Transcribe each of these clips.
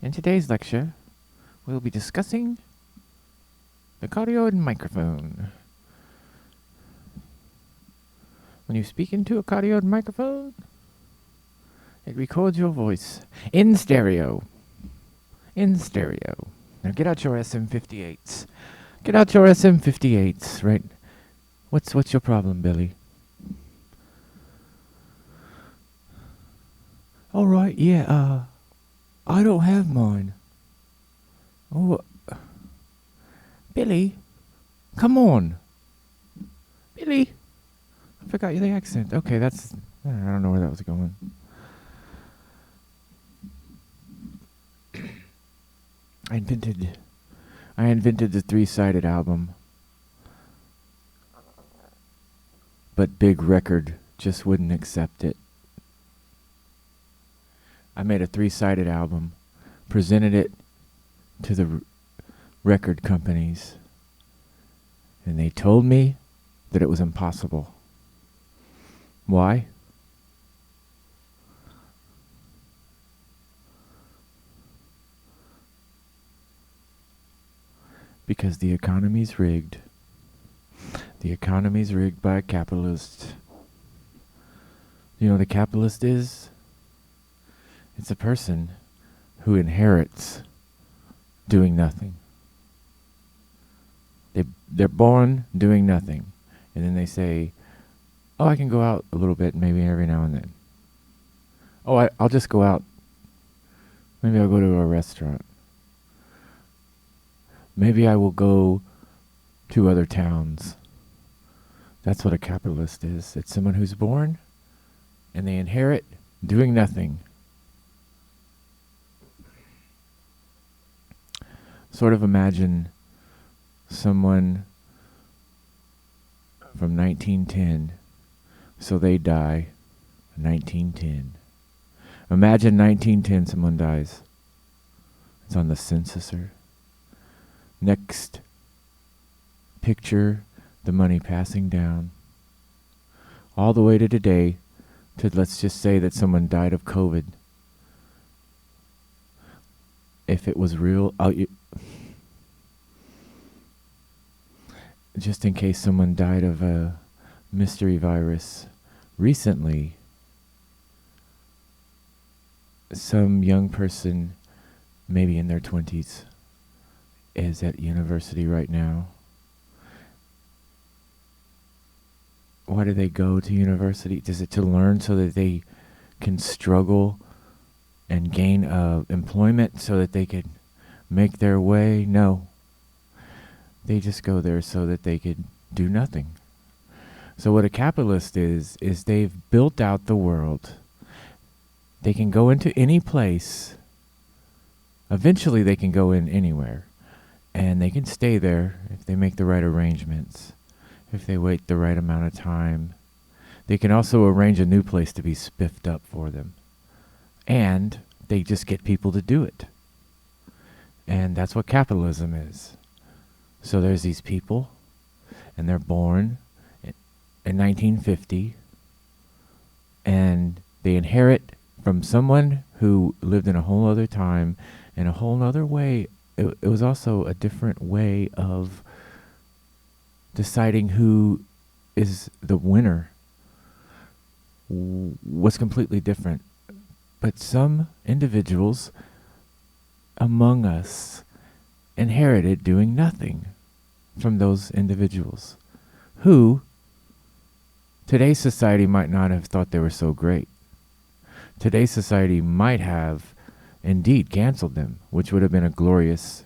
In today's lecture, we'll be discussing the cardioid microphone. When you speak into a cardioid microphone, it records your voice in stereo. In stereo. Now get out your SM58s. Get out your SM58s, right? What's your problem, Billy? All right, yeah, I don't have mine. Oh, Billy, come on. Billy. I forgot the accent. Okay, that's... I don't know where that was going. I invented the three-sided album. But Big Record just wouldn't accept it. I made a three-sided album, presented it to the record companies, and they told me that it was impossible. Why? Because the economy's rigged. The economy's rigged by a capitalist. You know what a capitalist is? It's a person who inherits doing nothing. They're born doing nothing. And then they say, oh, I can go out a little bit maybe every now and then. Oh, I'll just go out. Maybe I'll go to a restaurant. Maybe I will go to other towns. That's what a capitalist is. It's someone who's born and they inherit doing nothing. Sort of imagine someone from 1910, so they die in 1910. Imagine 1910, someone dies. It's on the censuser. Next picture, the money passing down. All the way to today, to let's just say that someone died of COVID. If it was real, just in case someone died of a mystery virus recently, some young person, maybe in their 20s, is at university right now. Why do they go to university? Is it to learn so that they can struggle and gain employment so that they could make their way? No. They just go there so that they could do nothing. So what a capitalist is they've built out the world. They can go into any place. Eventually they can go in anywhere. And they can stay there if they make the right arrangements. If they wait the right amount of time. They can also arrange a new place to be spiffed up for them. And they just get people to do it. And that's what capitalism is. So there's these people, and they're born in 1950, and they inherit from someone who lived in a whole other time, in a whole other way. It was also a different way of deciding who is the winner. Was completely different. But some individuals among us inherited doing nothing from those individuals who today's society might not have thought they were so great. Today's society might have indeed canceled them, which would have been a glorious...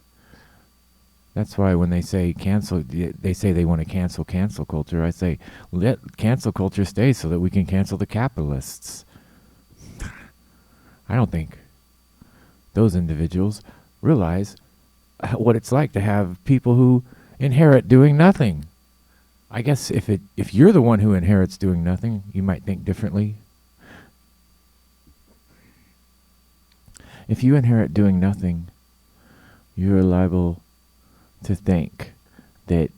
That's why when they say cancel, they say they want to cancel culture. I say, let cancel culture stay so that we can cancel the capitalists. I don't think those individuals realize what it's like to have people who inherit doing nothing. I guess if you're the one who inherits doing nothing, you might think differently. If you inherit doing nothing, you're liable to think that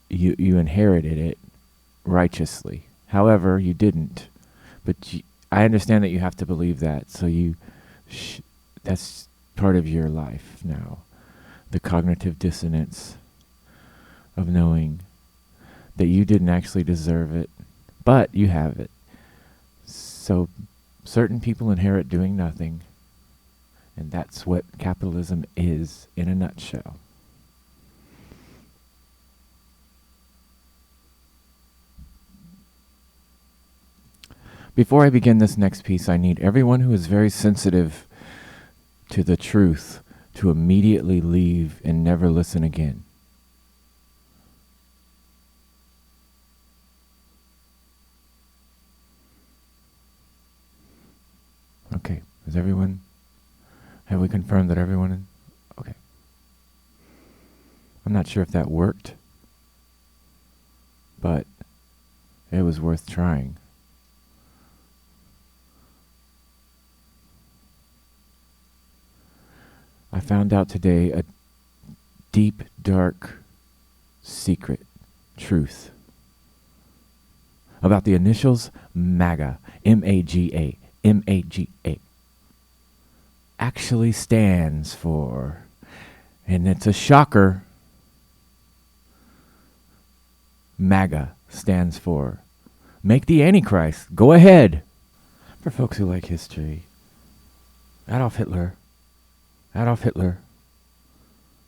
you inherited it righteously. However, you didn't. But I understand that you have to believe that. So that's part of your life now. The cognitive dissonance of knowing that you didn't actually deserve it, but you have it. So certain people inherit doing nothing, and that's what capitalism is in a nutshell. Before I begin this next piece, I need everyone who is very sensitive to the truth to immediately leave and never listen again. Okay, is everyone? Have we confirmed that everyone? Okay. I'm not sure if that worked, but it was worth trying. I found out today a deep, dark secret truth about the initials MAGA, M-A-G-A, M-A-G-A, actually stands for, and it's a shocker, MAGA stands for Make the Antichrist Go Ahead. For folks who like history, Adolf Hitler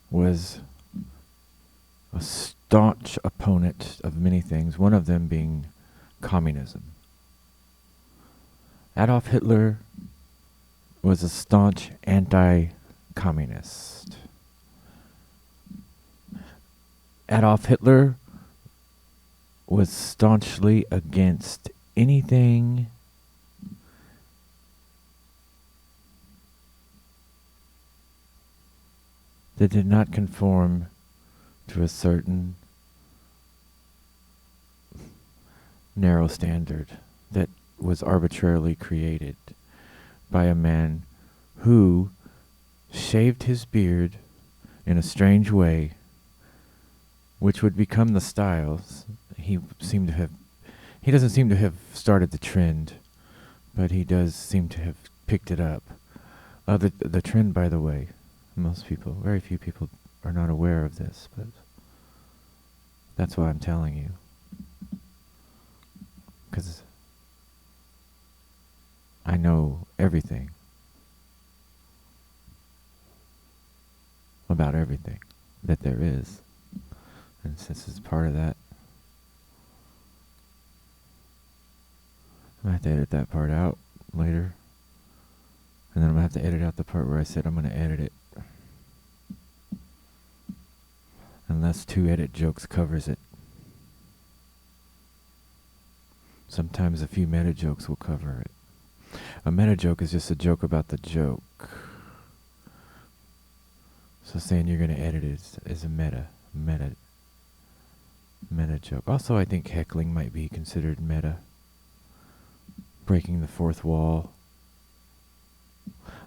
was a staunch opponent of many things, one of them being communism. Adolf Hitler was a staunch anti-communist. Adolf Hitler was staunchly against anything that did not conform to a certain narrow standard that was arbitrarily created by a man who shaved his beard in a strange way, which would become the styles. He doesn't seem to have started the trend, but he does seem to have picked it up. The trend, by the way, very few people are not aware of this, but that's why I'm telling you. Because I know everything about everything that there is. And since it's part of that, I'm going to have to edit that part out later. And then I'm going to have to edit out the part where I said I'm going to edit it. Unless 2 edit jokes covers it. Sometimes a few meta jokes will cover it. A meta joke is just a joke about the joke. So saying you're going to edit it is a meta joke. Also, I think heckling might be considered meta. Breaking the fourth wall.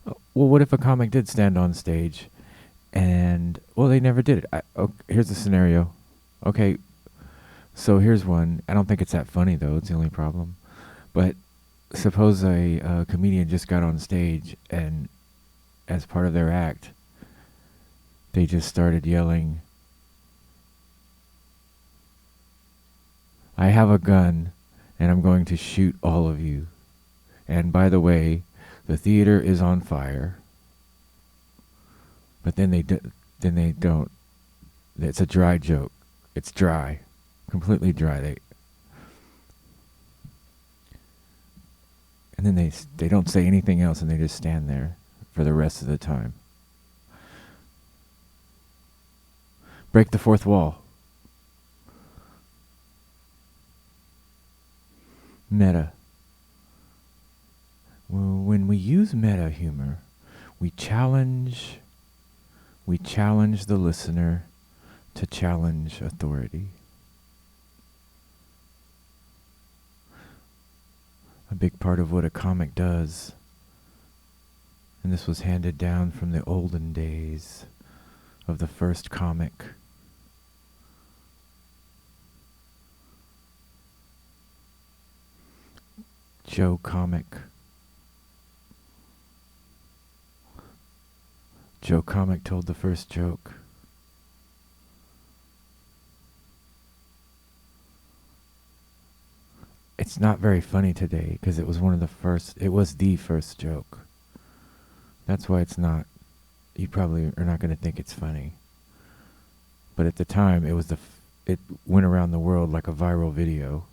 Well, what if a comic did stand on stage and, well, they never did it. Here's the scenario. Okay, so here's one. I don't think it's that funny, though. It's the only problem. But suppose a comedian just got on stage and as part of their act, they just started yelling, I have a gun and I'm going to shoot all of you. And by the way, the theater is on fire. But then they don't. It's a dry joke. It's dry. Completely dry. And then they don't say anything else and they just stand there for the rest of the time. Break the fourth wall. Meta. Well, when we use meta humor, we challenge the listener to challenge authority. A big part of what a comic does, and this was handed down from the olden days of the first comic. Joe Comic. Joe Comic told the first joke. It's not very funny today because it was the first joke. That's why it's not, you probably are not going to think it's funny. But at the time, it went around the world like a viral video.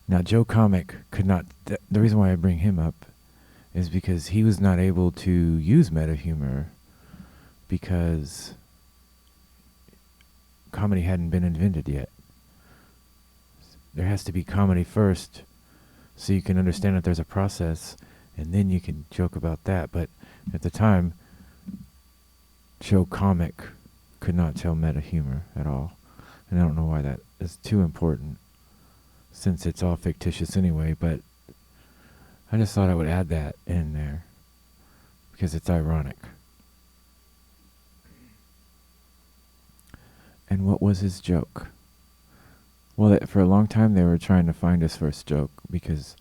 Now, Joe Comic could not, the reason why I bring him up is because he was not able to use meta humor because comedy hadn't been invented yet. There has to be comedy first so you can understand that there's a process, and then you can joke about that. But at the time, Joe Comic could not tell meta humor at all. And I don't know why that is too important, since it's all fictitious anyway, but I just thought I would add that in there because it's ironic. And what was his joke? Well, for a long time they were trying to find his first joke because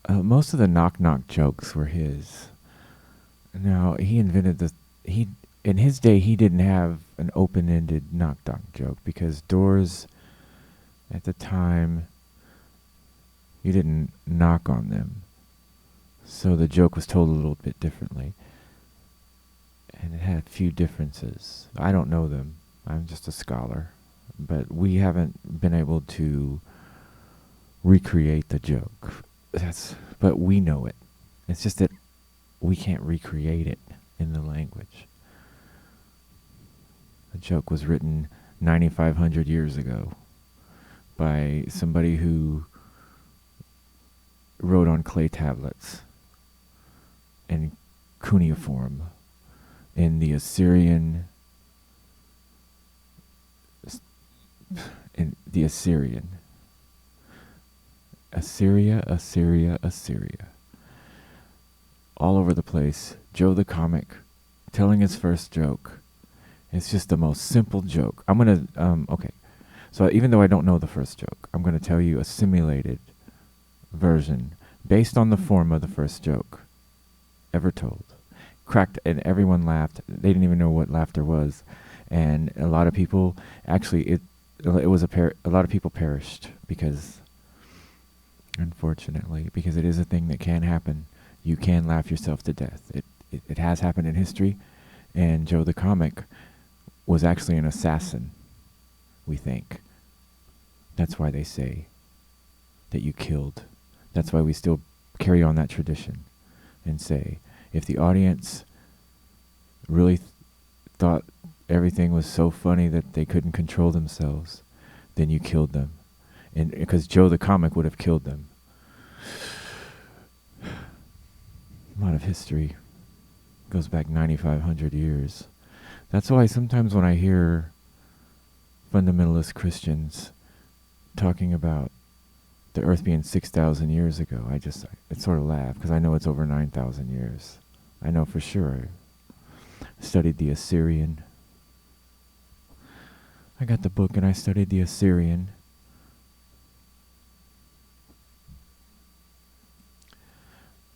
most of the knock-knock jokes were his. Now, he invented in his day, he didn't have an open-ended knock-knock joke because doors at the time, you didn't knock on them. So the joke was told a little bit differently. And it had a few differences. I don't know them. I'm just a scholar. But we haven't been able to recreate the joke. But we know it. It's just that we can't recreate it in the language. The joke was written 9,500 years ago by somebody who wrote on clay tablets in cuneiform in the Assyrian Assyria. All over the place. Joe the Comic telling his first joke. It's just the most simple joke. I'm going to, okay. So even though I don't know the first joke, I'm going to tell you a simulated version based on the form of the first joke ever told. Cracked, and everyone laughed. They didn't even know what laughter was. And a lot of people, actually, a lot of people perished because, unfortunately, because it is a thing that can happen. You can laugh yourself to death. It has happened in history, and Joe the Comic was actually an assassin, we think. That's why they say that you killed. That's why we still carry on that tradition and say, if the audience really thought everything was so funny that they couldn't control themselves, then you killed them. And because Joe the Comic would have killed them. A lot of history goes back 9,500 years. That's why sometimes when I hear fundamentalist Christians talking about the earth being 6,000 years ago, I sort of laugh because I know it's over 9,000 years. I know for sure. I studied the Assyrian. I got the book and I studied the Assyrian.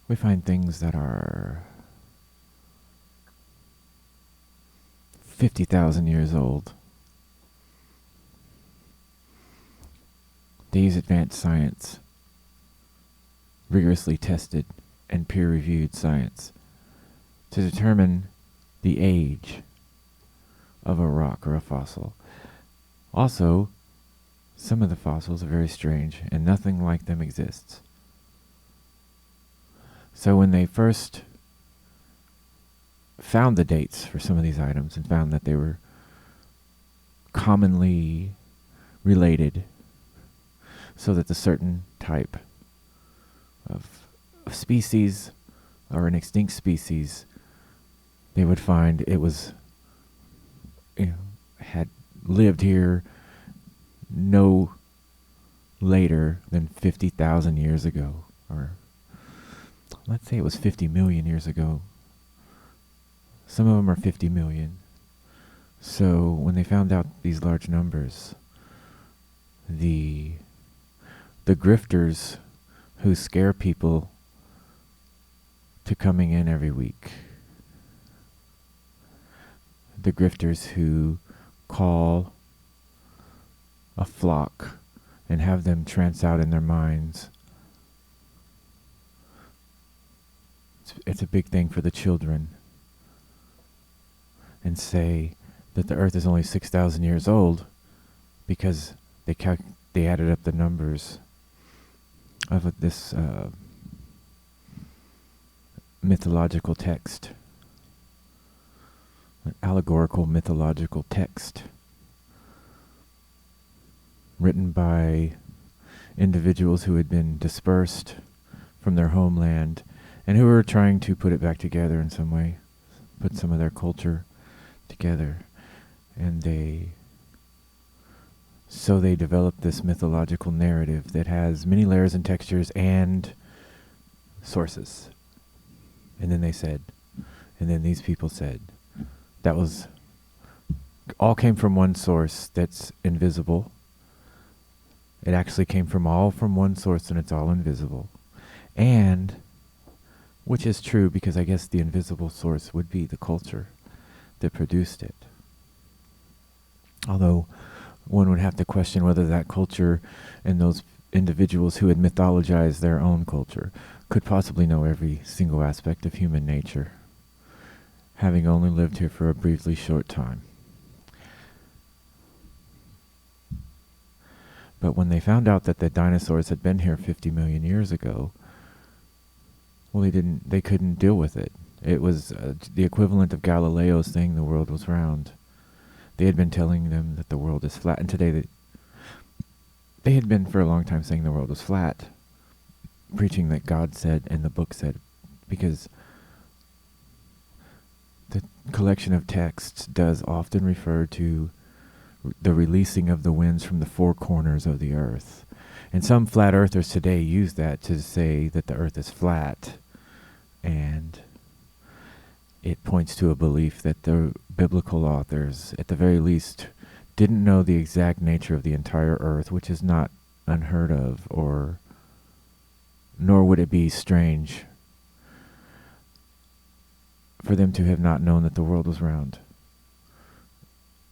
We find things that are 50,000 years old. They use advanced science, rigorously tested and peer-reviewed science, to determine the age of a rock or a fossil. Also, some of the fossils are very strange, and nothing like them exists. So when they first found the dates for some of these items and found that they were commonly related, so that the certain type of species or an extinct species, they would find it was, had lived here no later than 50,000 years ago, or let's say it was 50 million years ago. Some of them are 50 million. So when they found out these large numbers, the grifters who scare people to coming in every week, the grifters who call a flock and have them trance out in their minds. It's a big thing for the children, and say that the earth is only 6,000 years old because they added up the numbers of this mythological text, an allegorical mythological text written by individuals who had been dispersed from their homeland and who were trying to put it back together in some way, put some of their culture together. And they developed this mythological narrative that has many layers and textures and sources. And then these people said, that was all came from one source that's invisible. It actually came from one source, and it's all invisible. And, which is true, because I guess the invisible source would be the culture that produced it. Although one would have to question whether that culture and those individuals who had mythologized their own culture could possibly know every single aspect of human nature, having only lived here for a briefly short time. But when they found out that the dinosaurs had been here 50 million years ago, well, they couldn't deal with it. It was the equivalent of Galileo saying the world was round. They had been telling them that the world is flat, and today they had been for a long time saying the world was flat, preaching that God said and the book said, because the collection of texts does often refer to the releasing of the winds from the four corners of the earth. And some flat earthers today use that to say that the earth is flat, and it points to a belief that the biblical authors, at the very least, didn't know the exact nature of the entire earth, which is not unheard of, nor would it be strange for them to have not known that the world was round,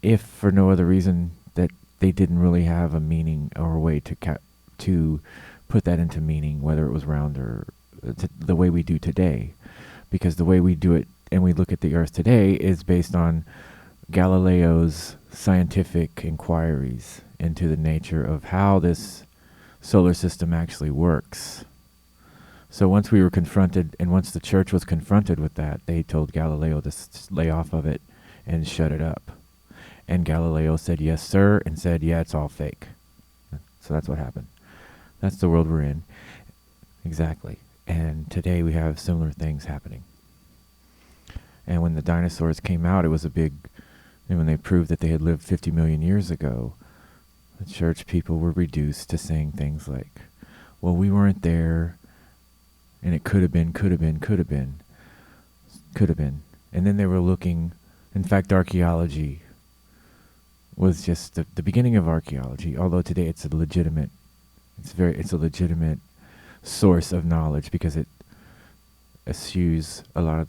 if for no other reason that they didn't really have a meaning or a way to put that into meaning, whether it was round or the way we do today. Because the way we do it and we look at the earth today is based on Galileo's scientific inquiries into the nature of how this solar system actually works. So once we were confronted, and once the church was confronted with that, they told Galileo to lay off of it and shut it up. And Galileo said, yes, sir, and said, yeah, it's all fake. So that's what happened. That's the world we're in. Exactly. And today we have similar things happening. And when the dinosaurs came out, it was a big, and when they proved that they had lived 50 million years ago, the church people were reduced to saying things like, well, we weren't there, and it could have been. And then they were looking, in fact, archaeology was just the beginning of archaeology, although today it's a legitimate source of knowledge, because it eschews a lot of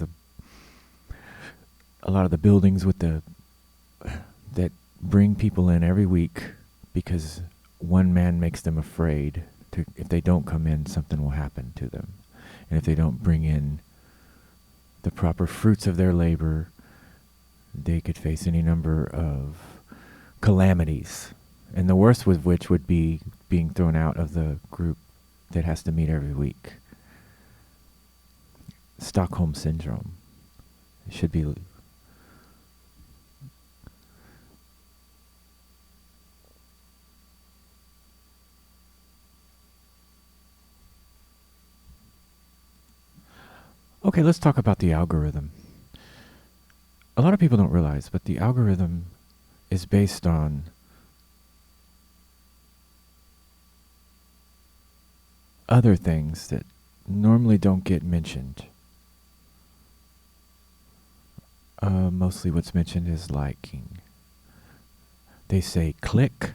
the buildings that bring people in every week, because one man makes them afraid if they don't come in, something will happen to them. And if they don't bring in the proper fruits of their labor, they could face any number of calamities. And the worst of which would be being thrown out of the group that has to meet every week. Stockholm Syndrome. It should be... Okay, let's talk about the algorithm. A lot of people don't realize, but the algorithm is based on other things that normally don't get mentioned. Mostly what's mentioned is liking They say click.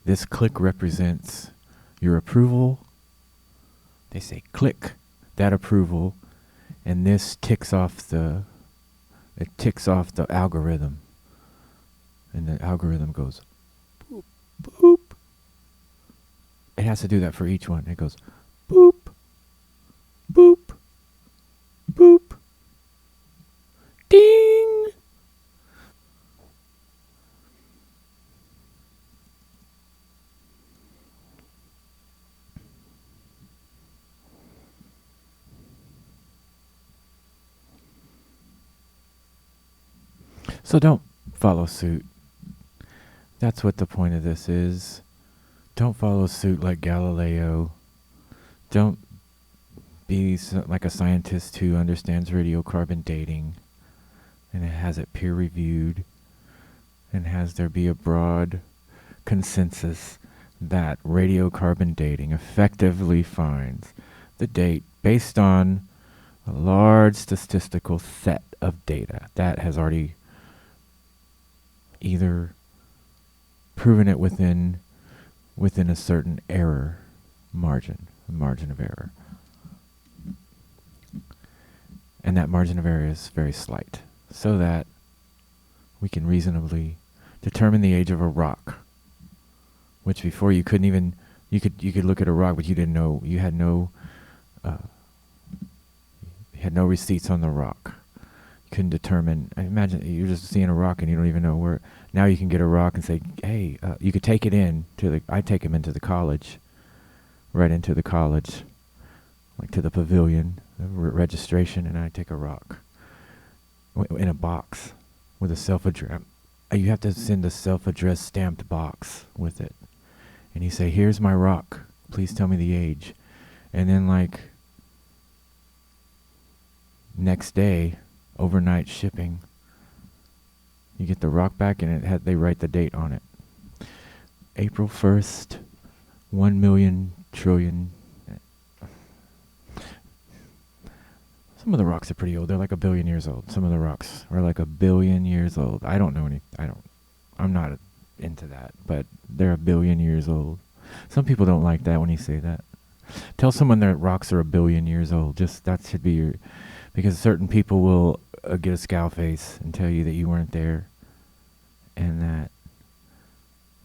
This click represents your approval. They say click that approval, and this ticks off the algorithm. And the algorithm goes boop, boop. It has to do that for each one. It goes boop, boop, boop, ding. So don't follow suit. That's what the point of this is. Don't follow suit like Galileo. Don't be like a scientist who understands radiocarbon dating and has it peer reviewed and has there be a broad consensus that radiocarbon dating effectively finds the date based on a large statistical set of data that has already either proven it within a certain error margin of error. And that margin of error is very slight, so that we can reasonably determine the age of a rock, which before you couldn't even, you could look at a rock, but you didn't know, you had no receipts on the rock. You couldn't determine. I imagine you're just seeing a rock and you don't even know where. Now you can get a rock and say, hey, you could take it in to the. I take him into the college, right into the college, like to the pavilion, registration, and I take a rock in a box with a self-address. You have to send a self-addressed stamped box with it, and you say, here's my rock. Please tell me the age, and then like next day, overnight shipping. You get the rock back, and they write the date on it. April 1st, 1 million trillion. Some of the rocks are pretty old. They're like 1 billion years old. Some of the rocks are like 1 billion years old. I don't know any. I'm not into that, but they're 1 billion years old. Some people don't like that when you say that. Tell someone that rocks are 1 billion years old. Just that should be your, because certain people will get a scowl face and tell you that you weren't there, and that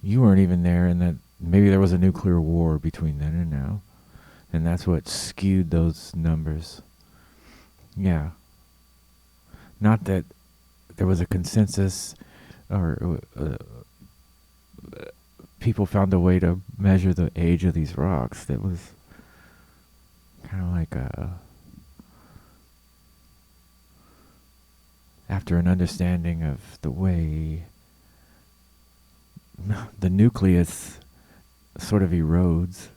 you weren't even there, and that maybe there was a nuclear war between then and now, and that's what skewed those numbers. Yeah. Not that there was a consensus or people found a way to measure the age of these rocks. That was kind of like after an understanding of the way the nucleus sort of erodes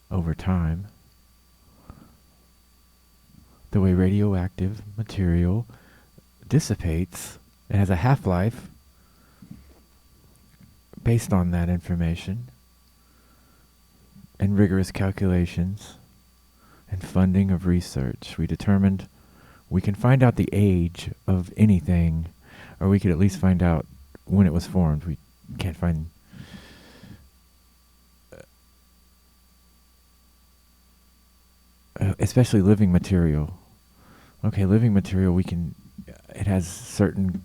over time, the way radioactive material dissipates, it has a half-life based on that information and rigorous calculations and funding of research. We determined we can find out the age of anything, or we could at least find out when it was formed. We can't find especially living material. Okay, living material, it has certain,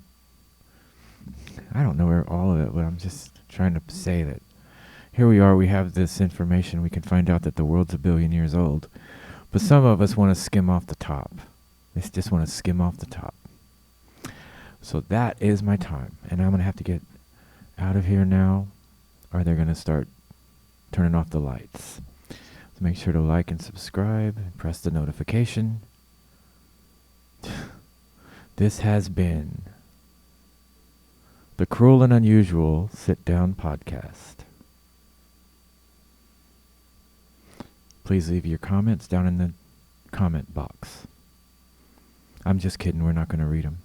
I don't know where all of it, but I'm just trying to say that here we are, we have this information, we can find out that the world's 1 billion years old, but some of us want to skim off the top. They just want to skim off the top. So that is my time, and I'm going to have to get out of here now, or they're going to start turning off the lights. So make sure to like and subscribe and press the notification. This has been the Cruel and Unusual Sit-Down Podcast. Please leave your comments down in the comment box. I'm just kidding, we're not going to read them.